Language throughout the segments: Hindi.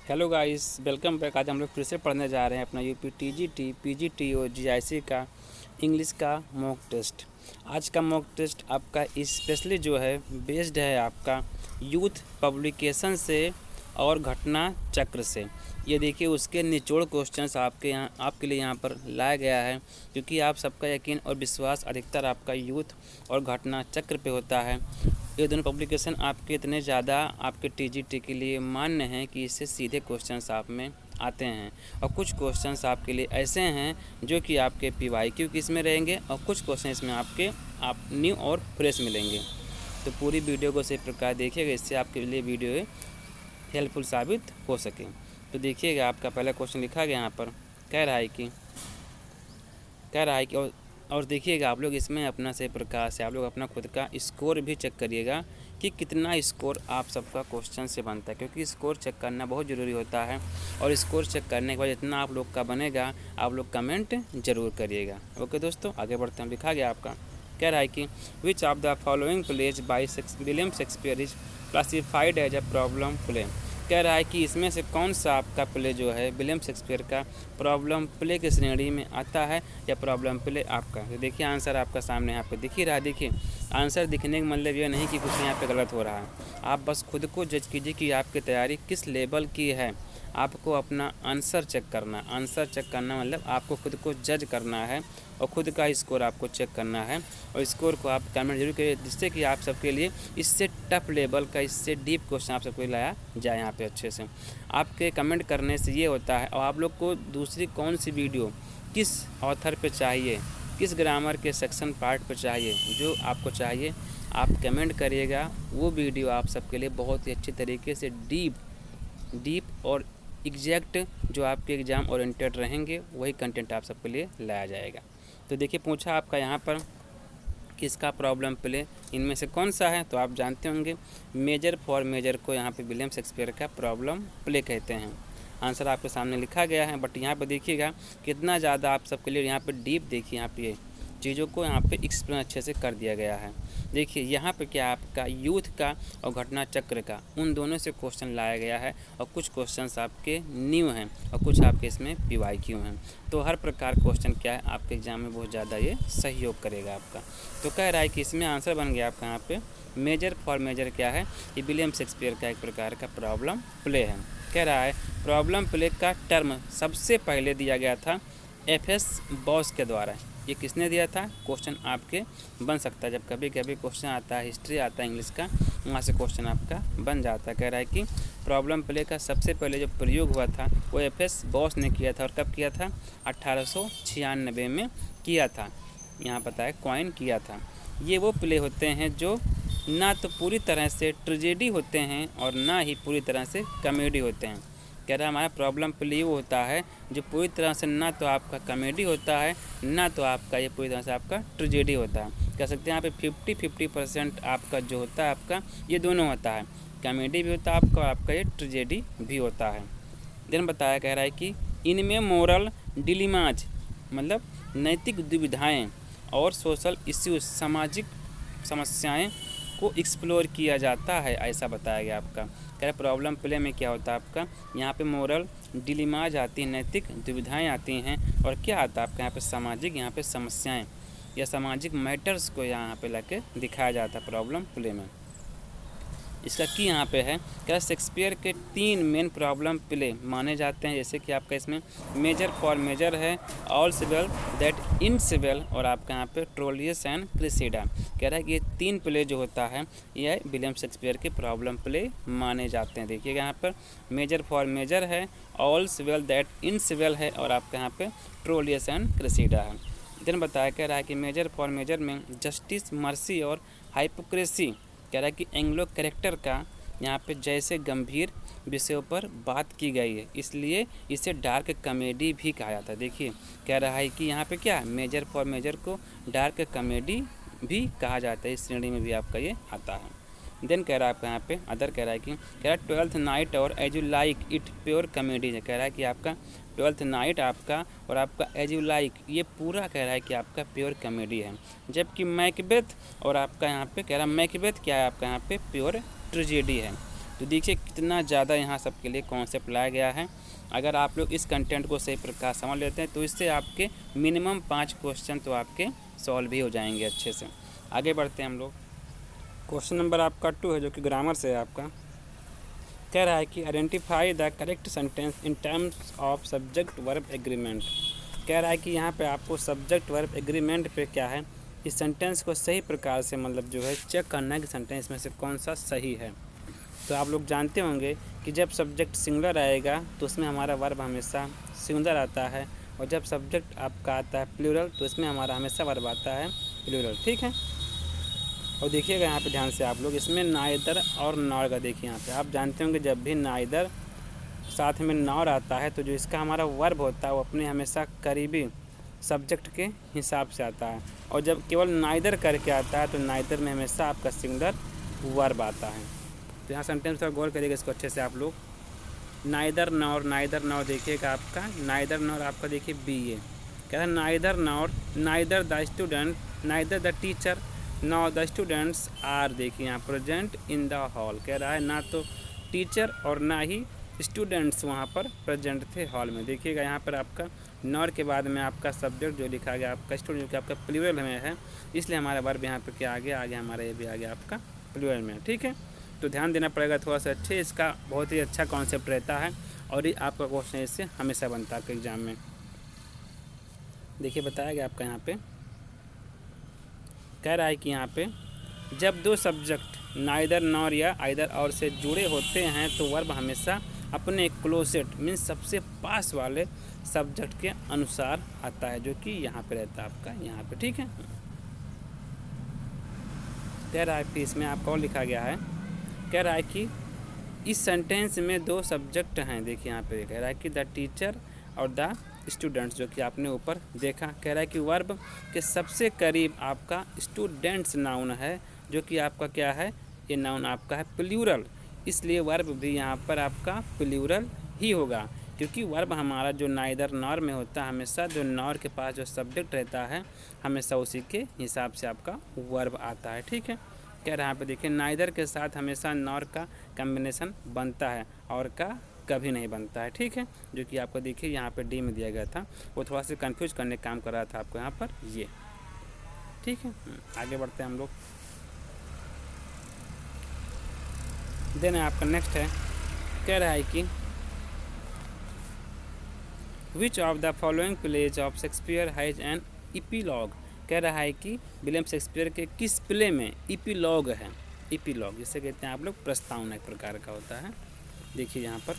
Hello guys, welcome back. आज हम लोग फिर से पढ़ने जा रहे हैं अपना यूपी टीजीटी पीजीटी और जीआईसी का इंग्लिश का मॉक टेस्ट। आज का मॉक टेस्ट आपका स्पेशली जो है बेस्ड है आपका यूथ पब्लिकेशन से और घटना चक्र से। ये देखिए उसके निचोड़ क्वेश्चंस आपके लिए यहाँ पर लाया गया है, क्योंकि आप सबका यकीन और विश्वास अधिकतर आपका यूथ और घटना चक्र पे होता है। ये दोनों पब्लिकेशन आपके इतने ज़्यादा आपके टीजीटी के लिए मान्य हैं कि इससे सीधे क्वेश्चंस आप में आते हैं, और कुछ क्वेश्चंस आपके लिए ऐसे हैं जो कि आपके पीवाईक्यू किस में रहेंगे, और कुछ क्वेश्चन इसमें आपके न्यू और फ्रेश मिलेंगे। तो पूरी वीडियो को सही प्रकार देखिएगा, इससे आपके लिए वीडियो हेल्पफुल साबित हो सके। तो देखिएगा, आपका पहला क्वेश्चन लिखा गया यहाँ पर, कह रहा है कि और देखिएगा आप लोग इसमें अपना सही प्रकार से आप लोग अपना खुद का स्कोर भी चेक करिएगा कि कितना स्कोर आप सबका क्वेश्चन से बनता है, क्योंकि स्कोर चेक करना बहुत ज़रूरी होता है। और स्कोर चेक करने के बाद जितना आप लोग का बनेगा आप लोग कमेंट ज़रूर करिएगा। ओके दोस्तों, आगे बढ़ते हैं। लिखा गया आपका, कह रहा है कि which of the following plays by William Shakespeare is classified as a problem play. कह रहा है कि इसमें से कौन सा आपका प्ले जो है विलियम शेक्सपियर का प्रॉब्लम प्ले की श्रेणी में आता है या प्रॉब्लम प्ले आपका। तो देखिए आंसर आपका सामने यहाँ पे दिख ही रहा है। देखिए आंसर दिखने का मतलब ये नहीं कि कुछ यहाँ पे गलत हो रहा है, आप बस खुद को जज कीजिए कि आपकी तैयारी किस लेवल की है। आपको अपना आंसर चेक करना, आंसर चेक करना मतलब आपको खुद को जज करना है और खुद का स्कोर आपको चेक करना है, और स्कोर को आप कमेंट जरूर करिए, जिससे कि आप सबके लिए इससे टफ लेवल का, इससे डीप क्वेश्चन आप सबको लाया जाए यहाँ पे अच्छे से। आपके कमेंट करने से ये होता है, और आप लोग को दूसरी कौन सी वीडियो किस ऑथर पे चाहिए, किस ग्रामर के सेक्शन पार्ट पे चाहिए, जो आपको चाहिए आप कमेंट करिएगा। वो वीडियो आप सबके लिए बहुत ही अच्छी तरीके से डीप और एग्जैक्ट जो आपके एग्ज़ाम ओरिएंटेड रहेंगे वही कंटेंट आप सबके लिए लाया जाएगा। तो देखिए पूछा आपका यहाँ पर किसका प्रॉब्लम प्ले इनमें से कौन सा है, तो आप जानते होंगे मेजर फॉर मेजर को यहाँ पे विलियम शेक्सपियर का प्रॉब्लम प्ले कहते हैं। आंसर आपके सामने लिखा गया है, बट यहाँ पे देखिएगा कितना ज़्यादा आप सबके लिए यहाँ पे डीप, देखिए यहाँ पे चीज़ों को यहाँ पे एक्सप्लेन अच्छे से कर दिया गया है। देखिए यहाँ पे क्या आपका यूथ का और घटना चक्र का उन दोनों से क्वेश्चन लाया गया है, और कुछ क्वेश्चंस आपके न्यू हैं और कुछ आपके इसमें पीवाईक्यू हैं। तो हर प्रकार क्वेश्चन क्या है आपके एग्जाम में बहुत ज़्यादा ये सहयोग करेगा आपका। तो कह रहा है कि इसमें आंसर बन गया आपका यहाँ पे मेजर फॉर मेजर क्या है, ये विलियम शेक्सपियर का एक प्रकार का प्रॉब्लम प्ले है। कह रहा है प्रॉब्लम प्ले का टर्म सबसे पहले दिया गया था एफ.एस. बॉस के द्वारा। ये किसने दिया था, क्वेश्चन आपके बन सकता है, जब कभी कभी क्वेश्चन आता है हिस्ट्री आता है इंग्लिश का, वहाँ से क्वेश्चन आपका बन जाता है। कह रहा है कि प्रॉब्लम प्ले का सबसे पहले जो प्रयोग हुआ था वो एफ.एस. बॉस ने किया था, और कब किया था, 1896 में किया था। यहाँ पता है कॉइन किया था। ये वो प्ले होते हैं जो ना तो पूरी तरह से ट्रेजेडी होते हैं और ना ही पूरी तरह से कॉमेडी होते हैं। कह रहा है हमारा प्रॉब्लम प्ले वो होता है जो पूरी तरह से ना तो आपका कॉमेडी होता है, ना तो आपका ये पूरी तरह से आपका ट्रेजेडी होता है। कह सकते हैं यहाँ पे 50-50% आपका जो होता है आपका ये दोनों होता है, कॉमेडी भी होता है आपका और आपका ये ट्रेजेडी भी होता है। देन बताया, कह रहा है कि इनमें मोरल डिलीमाज मतलब नैतिक दुविधाएँ और सोशल इश्यूज सामाजिक समस्याएँ को एक्सप्लोर किया जाता है, ऐसा बताया गया आपका। कह रहे प्रॉब्लम प्ले में क्या होता है आपका, यहाँ पे मोरल डिलीमाज आती हैं, नैतिक दुविधाएं आती हैं, और क्या आता है आपका यहाँ पे सामाजिक, यहाँ पे समस्याएं या सामाजिक मैटर्स को यहाँ पे लाके दिखाया जाता है प्रॉब्लम प्ले में। इसका की यहाँ पे है, क्या शेक्सपियर के 3 मेन प्रॉब्लम प्ले माने जाते हैं, जैसे कि आपका इसमें मेजर फॉर मेजर है, ऑल सिविल दैट इन सिविल, और आपका यहाँ पे ट्रोलियस एंड क्रिसिडा। कह रहा है कि ये 3 प्ले जो होता है यह विलियम शेक्सपियर के प्रॉब्लम प्ले माने जाते हैं। देखिएगा यहाँ पर मेजर फॉर मेजर है, ऑल सिविल दैट इन सिविल है, और आपका यहाँ पे ट्रोलियस एंड क्रिसिडा है। देन बताया, कह रहा है कि मेजर फॉर मेजर में जस्टिस, मर्सी और हाइपोक्रेसी, कह रहा है कि एंग्लो कैरेक्टर का यहाँ पे जैसे गंभीर विषयों पर बात की गई है, इसलिए इसे डार्क कॉमेडी भी कहा जाता है। देखिए कह रहा है कि यहाँ पे क्या मेजर फॉर मेजर को डार्क कॉमेडी भी कहा जाता है, इस श्रेणी में भी आपका ये आता है। देन कह रहा है आपका यहाँ पे अदर, कह रहा है कि कह रहा है 12th नाइट और as you like it pure comedy है। कह रहा है कि आपका 12th नाइट आपका और आपका एज यू लाइक ये पूरा कह रहा है कि आपका प्योर कॉमेडी है, जबकि मैकबेथ और आपका यहाँ पे कह रहा है मैकबेथ क्या है आपका यहाँ पे प्योर ट्रेजेडी है। तो देखिए कितना ज़्यादा यहाँ सबके लिए कॉन्सेप्ट लाया गया है। अगर आप लोग इस कंटेंट को सही प्रकार समझ लेते हैं तो इससे आपके मिनिमम 5 क्वेश्चन तो आपके सॉल्व भी हो जाएंगे अच्छे से। आगे बढ़ते हैं हम लोग। क्वेश्चन नंबर आपका 2 है जो कि ग्रामर से है आपका। कह रहा है कि identify the correct sentence in terms of subject verb agreement. कह रहा है कि यहाँ पे आपको सब्जेक्ट वर्ब एग्रीमेंट पे क्या है, इस सेंटेंस को सही प्रकार से मतलब जो है चेक करना है कि सेंटेंस में से कौन सा सही है। तो आप लोग जानते होंगे कि जब सब्जेक्ट सिंगुलर आएगा तो उसमें हमारा वर्ब हमेशा सिंगुलर आता है, और जब सब्जेक्ट आपका आता है प्लूरल तो इसमें हमारा हमेशा वर्ब आता है प्लूरल। ठीक है, और देखिएगा यहाँ पे ध्यान से आप लोग, इसमें नाइदर और नॉर का देखिए यहाँ पे आप जानते होंगे जब भी नाइदर साथ में नॉर आता है तो जो इसका हमारा वर्ब होता है वो अपने हमेशा करीबी सब्जेक्ट के हिसाब से आता है, और जब केवल नाइदर करके आता है तो नाइदर में हमेशा आपका सिंगुलर वर्ब आता है। तो यहाँ सेंटेंस पर गौर करिएगा इसको अच्छे से आप लोग। नाइदर नॉर देखिएगा आपका नाइदर नॉर आपका देखिए बी ए कह रहा है neither nor neither the student neither the teacher nor the students are देखिए यहाँ प्रेजेंट इन द हॉल। कह रहा है ना तो टीचर और ना ही स्टूडेंट्स वहाँ पर प्रेजेंट थे हॉल में। देखिएगा यहाँ पर आपका नॉर के बाद में आपका सब्जेक्ट जो लिखा गया आपका स्टूडेंट जो कि आपका प्लूरल में है, इसलिए हमारा वर्ब यहाँ पर क्या आ गया हमारा ये भी आ गया आपका प्लूरल में। ठीक है, तो ध्यान देना पड़ेगा थोड़ा सा अच्छे, इसका बहुत ही अच्छा कॉन्सेप्ट रहता है और ये आपका क्वेश्चन इससे हमेशा बनता है एग्जाम में। देखिए बताया गया आपका यहाँ पे कह रहा है कि यहाँ पे जब दो सब्जेक्ट नाइदर नॉर या आइदर और से जुड़े होते हैं तो वर्ब हमेशा अपने क्लोजेट मीन्स सबसे पास वाले सब्जेक्ट के अनुसार आता है, जो कि यहाँ पे रहता है आपका यहाँ पे। ठीक है, कह रहा है कि इसमें आपका और लिखा गया है, कह रहा है कि इस सेंटेंस में दो सब्जेक्ट हैं। देखिए यहाँ पे कह रहा है कि द टीचर और द स्टूडेंट्स, जो कि आपने ऊपर देखा। कह रहा है कि वर्ब के सबसे करीब आपका स्टूडेंट्स नाउन है, जो कि आपका क्या है, ये नाउन आपका है प्लूरल, इसलिए वर्ब भी यहाँ पर आपका प्लूरल ही होगा, क्योंकि वर्ब हमारा जो नाइदर नॉर में होता है हमेशा जो नॉर के पास जो सब्जेक्ट रहता है हमेशा उसी के हिसाब से आपका वर्ब आता है। ठीक है, कह रहा है यहाँ पे देखिए नाइदर के साथ हमेशा नॉर का कम्बिनेशन बनता है और का कभी नहीं बनता है। ठीक है, जो कि आपको देखिए यहाँ पे डी में दिया गया था, वो थोड़ा सा कंफ्यूज करने का काम कर रहा था आपको यहाँ पर ये। ठीक है, आगे बढ़ते हैं हम लोग। देन आपका नेक्स्ट है, कह रहा है कि which of the following pledge of Shakespeare has an epilogue. कह रहा है कि विलियम शेक्सपियर के किस प्ले में इपीलॉग है। इपीलॉग जिसे कहते हैं आप लोग प्रस्तावना एक प्रकार का होता है। देखिए यहाँ पर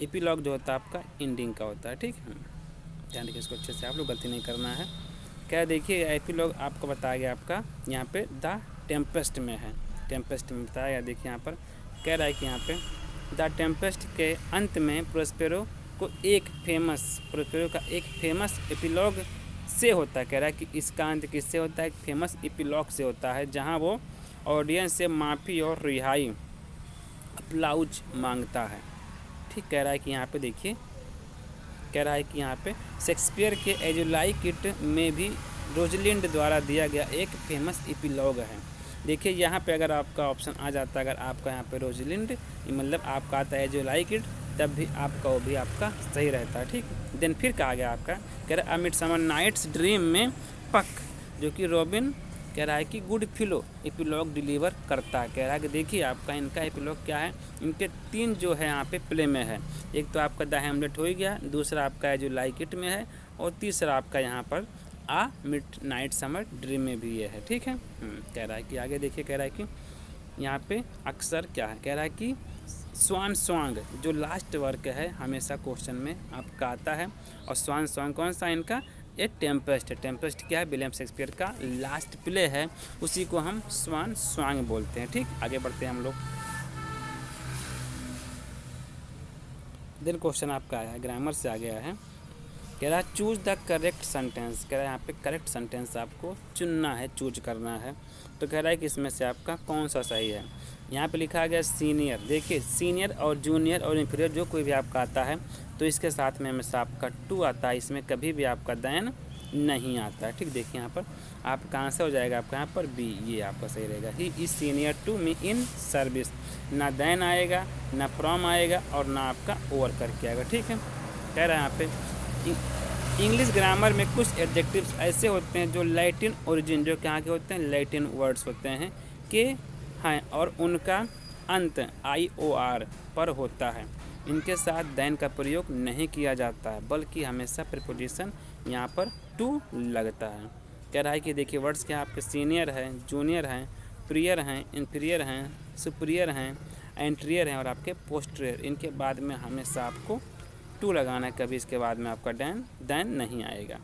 एपिलॉग जो होता है आपका एंडिंग का होता है। ठीक है, ध्यान रखिए इसको अच्छे से, आप लोग गलती नहीं करना है। क्या देखिए एपिलॉग आपको बताया गया आपका यहाँ पे द टेम्पेस्ट में है, टेम्पेस्ट में बताया गया। देखिए यहाँ पर कह रहा है कि यहाँ पे द टेम्पेस्ट के अंत में प्रोस्पेरो का एक फेमस एपिलॉग से होता है। कह रहा है कि इसका अंत किससे होता है, एक फेमस एपिलॉग से होता है, जहाँ वो ऑडियंस से माफ़ी और रिहाई अप्लाउज मांगता है। ठीक, कह रहा है कि यहाँ पे देखिए, कह रहा है कि यहाँ पे शेक्सपियर के एज यू लाइक इट में भी रोजलिंड द्वारा दिया गया एक फेमस एपिलॉग है। देखिए यहाँ पे अगर आपका ऑप्शन आ जाता है, अगर आपका यहाँ पे रोजलिंड मतलब आपका आता है एज यू लाइक इट, तब भी आपका वो भी आपका सही रहता है। ठीक, देन फिर कहा गया आपका, कह रहा है मिडसमर नाइट्स ड्रीम में पक, जो कि रॉबिन कह रहा है कि गुड फिलो एपिलॉग डिलीवर करता है। कह रहा है कि देखिए आपका इनका एपिलॉग क्या है, इनके 3 जो है यहाँ पे प्ले में है। एक तो आपका द हैमलेट हो ही गया, दूसरा आपका है जो लाइक इट में है, और तीसरा आपका यहाँ पर आ मिडनाइट समर ड्रीम में भी ये है। ठीक है, कह रहा है कि आगे देखिए, कह रहा है कि यहाँ पे अक्सर क्या है, कह रहा है कि स्वान सॉन्ग जो लास्ट वर्क है हमेशा क्वेश्चन में आपका आता है, और स्वान सॉन्ग कौन सा इनका, ये टेम्पेस्ट है। टेम्पेस्ट क्या है, विलियम शेक्सपियर का लास्ट प्ले है, उसी को हम स्वान सॉन्ग बोलते हैं। ठीक, आगे बढ़ते हैं हम लोग। देन क्वेश्चन आपका आया है ग्रामर से आ गया है, कह रहा है चूज द करेक्ट सेंटेंस। कह रहा है यहाँ पे करेक्ट सेंटेंस आपको चुनना है, चूज करना है। तो कह रहा है कि इसमें से आपका कौन सा सही है। यहाँ पे लिखा गया सीनियर। देखिए सीनियर और जूनियर और इंफीरियर जो कोई भी आपका आता है तो इसके साथ में हमेशा आपका टू आता है, इसमें कभी भी आपका देन नहीं आता है। ठीक, देखिए यहाँ पर आप कहाँ से हो जाएगा आपका यहाँ पर बी, ये आपका सही रहेगा। He is senior to me in service, ना देन आएगा, ना फ्रॉम आएगा और ना आपका ओवर करके आएगा। ठीक है, कह रहा है यहाँ पे इंग्लिश ग्रामर में कुछ एडजेक्टिव्स ऐसे होते हैं जो लैटिन ओरिजिन, जो कहाँ के होते हैं, लैटिन वर्ड्स होते हैं के हैं और उनका अंत IOR पर होता है। इनके साथ देन का प्रयोग नहीं किया जाता है, बल्कि हमेशा प्रीपोजिशन यहाँ पर टू लगता है। कह रहा है कि देखिए वर्ड्स क्या आपके सीनियर है, जूनियर हैं, प्रियर हैं, इन्फीरियर हैं, सुपीरियर हैं, एंटीरियर हैं और आपके पोस्टीरियर। इनके बाद में हमेशा आपको टू लगाना है, कभी इसके बाद में आपका देन नहीं आएगा।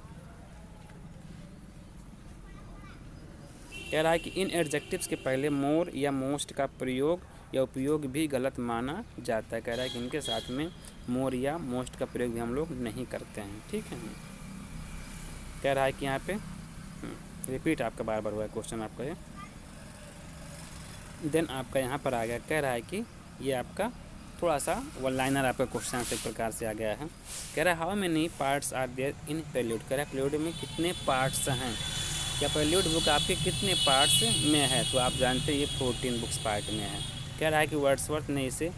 कह रहा है कि इन एडजेक्टिव्स के पहले मोर या मोस्ट का प्रयोग या उपयोग भी गलत माना जाता है। कह रहा है कि इनके साथ में मोर या मोस्ट का प्रयोग भी हम लोग नहीं करते हैं। ठीक है, कह रहा है कि यहाँ पे रिपीट आपका बार बार हुआ है क्वेश्चन आपका ये, देन आपका यहाँ पर आ गया। कह रहा है कि ये आपका थोड़ा सा वन लाइनर आपका क्वेश्चन एक प्रकार से आ गया है। कह रहा है how many parts are there in Prelude. कह रहा है प्रेल्यूड में कितने पार्ट्स हैं, या प्रेल्यूड बुक आपके कितने पार्ट्स में है, तो आप जानते हैं ये 14 बुक्स पार्ट में है। कह रहा है कि वर्ड्सवर्थ ने इसे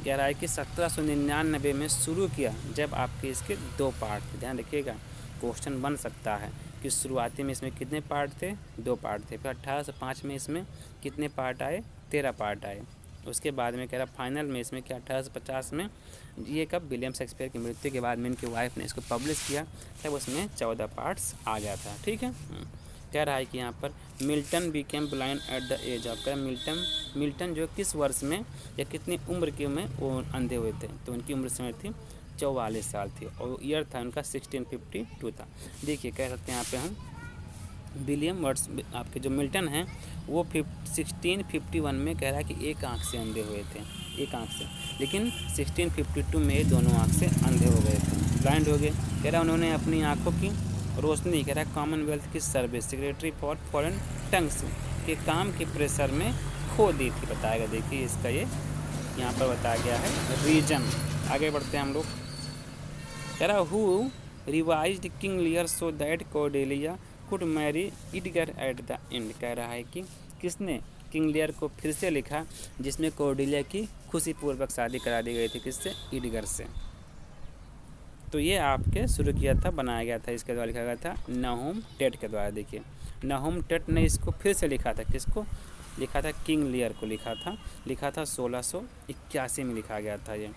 कह रहा है कि 1799 में शुरू किया, जब आपके इसके 2 पार्ट थे। ध्यान रखिएगा, क्वेश्चन बन सकता है कि शुरुआती में इसमें कितने पार्ट थे, 2 पार्ट थे। फिर 1805 में इसमें कितने पार्ट आए, 13 पार्ट आए। उसके बाद में कह रहा फाइनल में इसमें क्या 1850 में, ये कब विलियम शेक्सपियर की मृत्यु के बाद में इनकी वाइफ ने इसको पब्लिश किया, तब उसमें 14 पार्ट्स आ गया था। ठीक है, कह रहा है कि यहाँ पर Milton became blind at the age of, Milton जो किस वर्ष में या कितनी उम्र के में वो अंधे हुए थे, तो उनकी उम्र समय थी 44 साल थी और ईयर था उनका 1652 था। देखिए कह सकते हैं यहाँ पे हम विलियम वर्ड्स आपके जो मिल्टन हैं वो 1651 में कह रहा है कि एक आंख से अंधे हुए थे, एक आंख से, लेकिन 1652 में दोनों आंख से अंधे हो गए थे, ब्लाइंड हो गए। कह रहा उन्होंने अपनी आंखों की रोशनी कह रहा है कॉमनवेल्थ की service secretary for foreign tongues के काम के प्रेशर में खो दी थी, बताएगा। देखिए इसका ये यहाँ पर बताया गया है रीजन। आगे बढ़ते हैं हम लोग। कह रहा who revised King Lear so that Cordelia could Mary Edgar at the end. कह रहा है कि किसने किंग लियर को फिर से लिखा, जिसमें कॉर्डेलिया की खुशीपूर्वक शादी करा दी गई थी, किससे, एडगर से। तो ये आपके शुरू किया था, बनाया गया था, इसके द्वारा लिखा गया था नहूम टेट के द्वारा। देखिए नहूम टेट ने इसको फिर से लिखा था, किसको लिखा था, किंग लियर को लिखा था 1681 में लिखा गया था। ये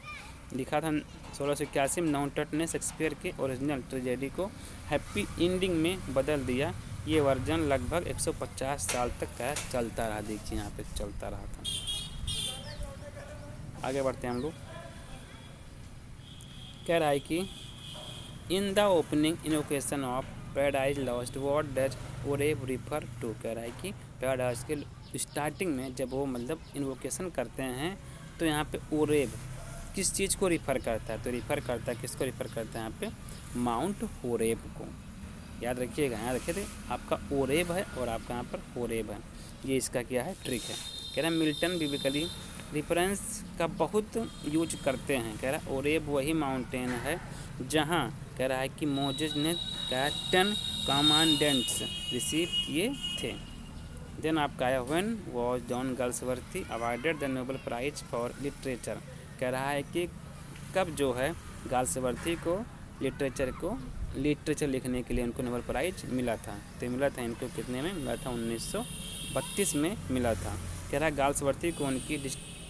लिखा था 1681 में। नहूम टेट ने शेक्सपियर के ओरिजिनल ट्रेजेडी को हैप्पी एंडिंग में बदल दिया। ये वर्जन लगभग 150 साल तक का चलता रहा। देखिए यहाँ पे चलता रहा था। आगे बढ़ते हैं हम लोग। कह रहा है कि in the opening invocation of Paradise Lost what does Horeb refer to. कह रहा है कि पैराडाइज के स्टार्टिंग में जब वो मतलब इन्वोकेशन करते हैं तो यहाँ पे ओरेब किस चीज़ को रिफ़र करता है, तो रिफ़र करता है, किसको रिफ़र करता है यहाँ पे, माउंट होरेब को। याद रखिएगा, यहाँ रखे थे आपका ओरेब है और आपका यहाँ पर होरेब है, ये इसका क्या है, ट्रिक है। कह रहा है मिल्टन बिब्लिकली रिफरेंस का बहुत यूज करते हैं। कह रहा है ओरेब वही माउंटेन है जहाँ कह रहा है कि मोजेस ने 10 कमांडेंट्स रिसीव किए थे। देन आपका आया when was John Galsworthy awarded the Nobel Prize for literature. कह रहा है कि कब जो है गाल्सवर्थी को लिटरेचर लिखने के लिए उनको नोबेल प्राइज मिला था, तो मिला था इनको कितने में मिला था, 1932 में मिला था। कह रहा है गाल्सवर्थी को उनकी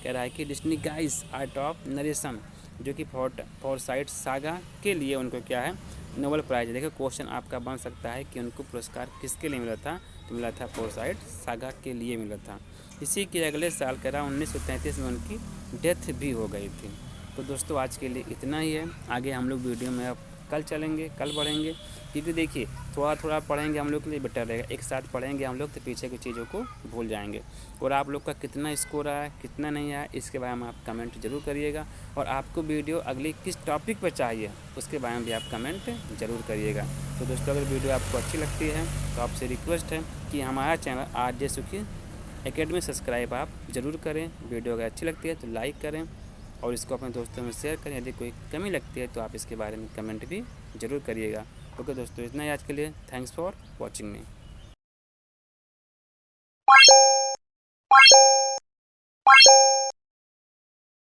कह रहा है कि डिस्निगाइज आर्ट ऑफ नरेशन जो कि फोरसाइट सागा के लिए उनको क्या है, नोबेल प्राइज। देखो क्वेश्चन आपका बन सकता है कि उनको पुरस्कार किसके लिए मिला था, तो मिला था फोरसाइट सागा के लिए मिला था। इसी के अगले साल कह रहा 1933 में उनकी डेथ भी हो गई थी। तो दोस्तों आज के लिए इतना ही है, आगे हम लोग वीडियो में अब कल चलेंगे, कल पढ़ेंगे, क्योंकि देखिए थोड़ा थोड़ा पढ़ेंगे हम लोग के लिए बेटर रहेगा। एक साथ पढ़ेंगे हम लोग तो पीछे की चीज़ों को भूल जाएंगे। और आप लोग का कितना स्कोर आया, कितना नहीं आया, इसके बारे में आप कमेंट जरूर करिएगा। और आपको वीडियो अगली किस टॉपिक पर चाहिए उसके बारे में भी आप कमेंट जरूर करिएगा। तो दोस्तों अगर वीडियो आपको अच्छी लगती है तो आपसे रिक्वेस्ट है कि हमारा चैनल आरजे सुखी एकेडमी सब्सक्राइब आप ज़रूर करें। वीडियो अगर अच्छी लगती है तो लाइक करें और इसको अपने दोस्तों में शेयर करें। यदि कोई कमी लगती है तो आप इसके बारे में कमेंट भी ज़रूर करिएगा। ओके दोस्तों, इतना ही आज के लिए। Thanks for watching me.